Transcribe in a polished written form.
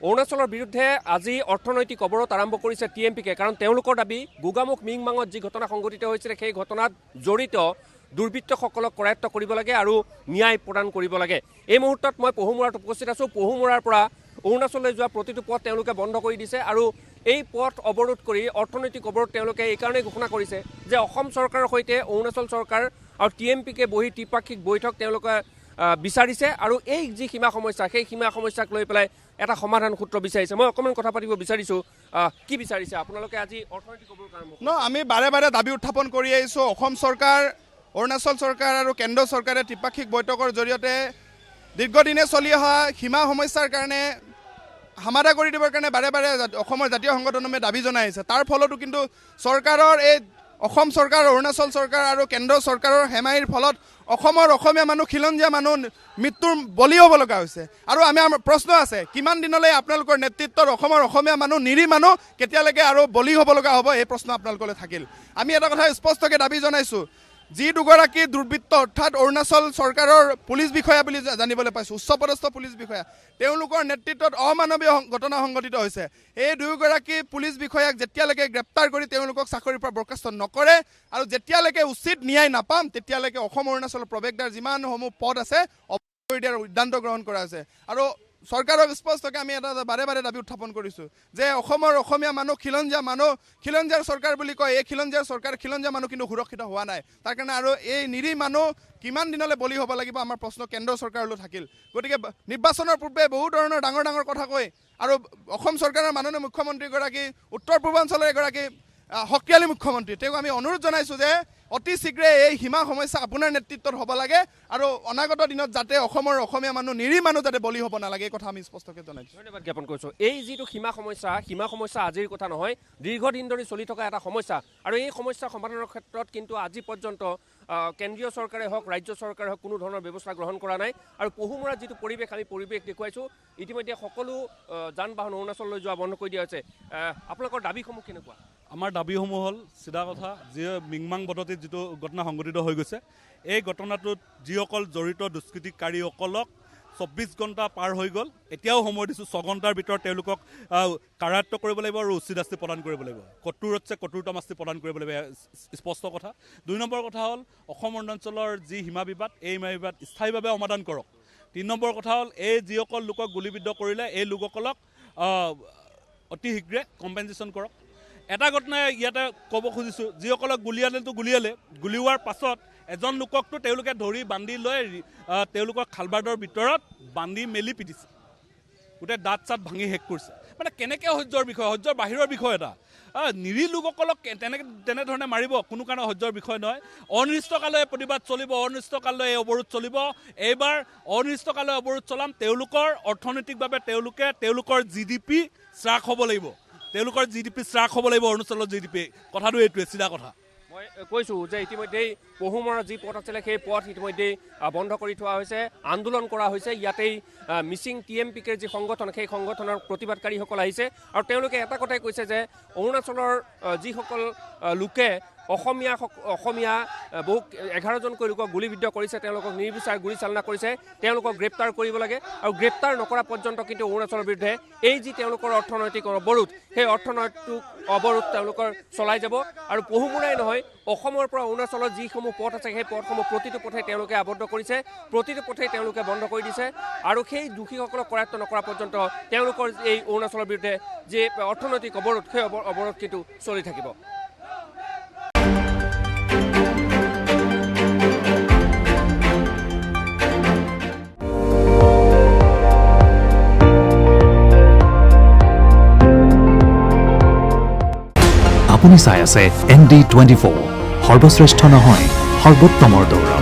অৰুণাচলৰ বিৰুদ্ধে আজি অৰ্থনৈতিক অৱৰোধ আৰম্ভ কৰিছে TMPকে কাৰণ তেওঁলোকৰ দাবী গোগামুখ মিংমাঙত যি ঘটনা সংঘটিত হৈছিল সেই ঘটনাত জড়িত দুৰ্বৃত্তসকলক কৰায়ত্ব কৰিব লাগে আৰু ন্যায় প্ৰদান কৰিব লাগে। এই মুহূৰ্তত মই পহুমুৰাত উপস্থিত আছোঁ। পহুমুৰাৰ পৰা অৰুণাচললৈ যোৱা প্ৰতিটো পথ তেওঁলোকে বন্ধ কৰি দিছে আৰু এই পথ অৱৰোধ কৰি অৰ্থনৈতিক অৱৰোধ তেওঁলোকে এইকাৰণেই ঘোষণা কৰিছে যে অসম চৰকাৰৰ সৈতে অৰুণাচল চৰকাৰ আৰু TMPকে বহি ত্ৰিপাক্ষিক বৈঠক তেওঁলোকে বিচাৰিছে আৰু এই যি সীমা সমস্যা সেই সীমা সমস্যাক লৈ পেলাই এটা সমাধান সূত্ৰ বিচাৰিছে। মই অকণমান কথা পাতিব বিচাৰিছোঁ, কি বিচাৰিছে আপোনালোকে আজি অৰ্থনৈতিক অৱৰোধ আৰম্ভ? আমি বাৰে বাৰে দাবী উত্থাপন কৰি আহিছোঁ। অসম চৰকাৰ, অৰুণাচল চৰকাৰ আৰু কেন্দ্ৰ চৰকাৰে ত্ৰিপাক্ষিক বৈঠকৰ জৰিয়তে দীৰ্ঘদিনে চলি অহা সীমা সমস্যাৰ কাৰণে সমাধা কৰি দিবৰ কাৰণে বাৰে বাৰে অসমৰ জাতীয় সংগঠনে দাবী জনাই আহিছে। তাৰ ফলতো কিন্তু চৰকাৰৰ এই অসম চৰকাৰ, অৰুণাচল চৰকাৰ আৰু কেন্দ্ৰ চৰকাৰৰ হেমাহিৰ ফলত অসমৰ অসমীয়া মানুহ, খিলঞ্জীয়া মানুহ মৃত্যুৰ বলি হ'ব লগা হৈছে। আৰু আমাৰ প্ৰশ্ন আছে, কিমান দিনলৈ আপোনালোকৰ নেতৃত্বত অসমৰ অসমীয়া মানুহ, নিৰীহ মানুহ কেতিয়ালৈকে আৰু বলি হ'ব লগা হ'ব, এই প্ৰশ্ন আপোনালোকলৈ থাকিল। আমি এটা কথা স্পষ্টকৈ দাবী জনাইছোঁ, যি দুগৰাকী দুৰ্বৃত্ত অৰ্থাৎ অৰুণাচল চৰকাৰৰ পুলিচ বিষয়া বুলি জানিবলৈ পাইছোঁ, উচ্চপদস্থ পুলিচ বিষয়া, তেওঁলোকৰ নেতৃত্বত অমানৱীয় ঘটনা সংঘটিত হৈছে। এই দুয়োগৰাকী পুলিচ বিষয়াক যেতিয়ালৈকে গ্ৰেপ্তাৰ কৰি তেওঁলোকক চাকৰিৰ পৰা বৰ্খাস্ত নকৰে আৰু যেতিয়ালৈকে উচিত ন্যায় নাপাম তেতিয়ালৈকে অসম অৰুণাচলৰ প্ৰৱেশদ্বাৰ যিমানসমূহ পথ আছে কৰি দিয়াৰ সিদ্ধান্ত গ্ৰহণ কৰা হৈছে। আৰু চৰকাৰক স্পষ্টকৈ আমি এটা বাৰে বাৰে দাবী উত্থাপন কৰিছোঁ যে অসমৰ অসমীয়া মানুহ, খিলঞ্জীয়াৰ চৰকাৰ বুলি কয়, এই খিলঞ্জীয়াৰ চৰকাৰ, খিলঞ্জীয়া মানুহ কিন্তু সুৰক্ষিত হোৱা নাই। তাৰ কাৰণে আৰু এই নিৰীহ মানুহ কিমান দিনলৈ বলি হ'ব লাগিব, আমাৰ প্ৰশ্ন কেন্দ্ৰ চৰকাৰলৈ থাকিল। গতিকে নিৰ্বাচনৰ পূৰ্বে বহু ধৰণৰ ডাঙৰ ডাঙৰ কথা কৈ আৰু অসম চৰকাৰৰ মাননীয় মুখ্যমন্ত্ৰীগৰাকী, উত্তৰ পূৰ্বাঞ্চলৰ এগৰাকী শক্তিশালী মুখ্যমন্ত্ৰী, তেওঁক আমি অনুৰোধ জনাইছোঁ যে অতি শীঘ্ৰে এই সীমা সমস্যা আপোনাৰ নেতৃত্বত হ'ব লাগে আৰু অনাগত দিনত যাতে অসমৰ অসমীয়া মানুহ, নিৰীহ মানুহ যাতে বলি হ'ব নালাগে, এই কথা আমি স্পষ্টকৈ জনাইছোঁ। ধন্যবাদ জ্ঞাপন কৰিছোঁ। এই যিটো সীমা সমস্যা আজিৰ কথা নহয়, দীৰ্ঘদিন ধৰি চলি থকা এটা সমস্যা আৰু এই সমস্যা সমাধানৰ ক্ষেত্ৰত কিন্তু আজি পৰ্যন্ত কেন্দ্ৰীয় চৰকাৰে হওক, ৰাজ্য চৰকাৰে হওক কোনো ধৰণৰ ব্যৱস্থা গ্ৰহণ কৰা নাই। আৰু পহুমুৰাৰ যিটো পৰিৱেশ, আমি পৰিৱেশ দেখুৱাইছোঁ। ইতিমধ্যে সকলো যান বাহন অৰুণাচললৈ যোৱা বন্ধ কৰি দিয়া হৈছে। আপোনালোকৰ দাবীসমূহ কেনেকুৱা? আমাৰ দাবীসমূহ হ'ল চিধা কথা, যি মিংমাং বদতিত যিটো ঘটনা সংঘটিত হৈ গৈছে, এই ঘটনাটোত যিসকল জড়িত দুষ্কৃতিকাৰীসকলক 24 ঘণ্টা পাৰ হৈ গ'ল, এতিয়াও সময় দিছোঁ 6 ঘণ্টাৰ ভিতৰত তেওঁলোকক কাৰায়ত্ব কৰিব লাগিব আৰু উচিত শাস্তি প্ৰদান কৰিব লাগিব। কঠোৰতছে কঠোৰতম শাস্তি প্ৰদান কৰিব লাগিব, স্পষ্ট কথা। 2 নম্বৰ কথা হ'ল অসম অৰুণাচলৰ যি সীমা বিবাদ, এই সীমা বিবাদ স্থায়ীভাৱে সমাধান কৰক। 3 নম্বৰ কথা হ'ল এই যিসকল লোকক গুলীবিদ্ধ কৰিলে এই লোকসকলক অতি শীঘ্ৰে কম্পেনচেশ্যন কৰক। এটা ঘটনা ইয়াতে ক'ব খুজিছোঁ, যিসকলক গুলিয়ালে, গুলিওৱাৰ পাছত এজন লোককতো তেওঁলোকে ধৰি বান্ধি লৈ তেওঁলোকৰ খালবাৰ্ডৰ ভিতৰত বান্ধি মেলি পিটিছে, গোটেই দাঁত চাত ভাঙি শেষ কৰিছে। মানে কেনেকৈ সহ্যৰ বিষয়, সহ্যৰ বাহিৰৰ বিষয় এটা। নিৰীহ লোকসকলক তেনেধৰণে মাৰিব কোনো কাৰণে সহ্যৰ বিষয় নহয়। অনিৰ্দিষ্টকাললৈ প্ৰতিবাদ চলিব, অনিৰ্দিষ্টকাললৈ এই অৱৰোধ চলিব। এইবাৰ অনিৰ্দিষ্টকাললৈ অৱৰোধ চলাম। তেওঁলোকৰ অৰ্থনৈতিকভাৱে তেওঁলোকৰ GDP হ্ৰাস হ'ব লাগিব, অৰুণাচলৰ GDP। কথাটো এইটোৱে চিধা কথা। মই কৈছোঁ যে ইতিমধ্যেই পহুমৰাৰ যি পথ আছিলে সেই পথ ইতিমধ্যেই বন্ধ কৰি থোৱা হৈছে, আন্দোলন কৰা হৈছে। ইয়াতেই মিচিং TMPকে যি সংগঠন, সেই সংগঠনৰ প্ৰতিবাদকাৰীসকল আহিছে আৰু তেওঁলোকে এটা কথাই কৈছে যে অৰুণাচলৰ যিসকল লোকে অসমীয়া বহু 11জনকৈ লোকক গুলীবিদ্ধ কৰিছে, তেওঁলোকক নিৰ্বিচাৰে গুলীচালনা কৰিছে, তেওঁলোকক গ্ৰেপ্তাৰ কৰিব লাগে আৰু গ্ৰেপ্তাৰ নকৰা পৰ্যন্ত কিন্তু অৰুণাচলৰ বিৰুদ্ধে এই যি তেওঁলোকৰ অৰ্থনৈতিক অৱৰোধ, সেই অৰ্থনৈতিক অৱৰোধ তেওঁলোকৰ চলাই যাব। আৰু পহুমুৰাই নহয়, অসমৰ পৰা অৰুণাচলৰ যিসমূহ পথ আছে সেই পথসমূহ প্ৰতিটো পথে তেওঁলোকে আবদ্ধ কৰিছে, প্ৰতিটো পথেই তেওঁলোকে বন্ধ কৰি দিছে আৰু সেই দোষীসকলক কৰায়ত্ব নকৰা পৰ্যন্ত তেওঁলোকৰ এই অৰুণাচলৰ বিৰুদ্ধে যি অৰ্থনৈতিক অৱৰোধ, সেই অৱৰোধ কিন্তু চলি থাকিব। আপুনি চাই আছে ND24, সৰ্বশ্ৰেষ্ঠ নহয়, সৰ্বোত্তমৰ দৌৰ।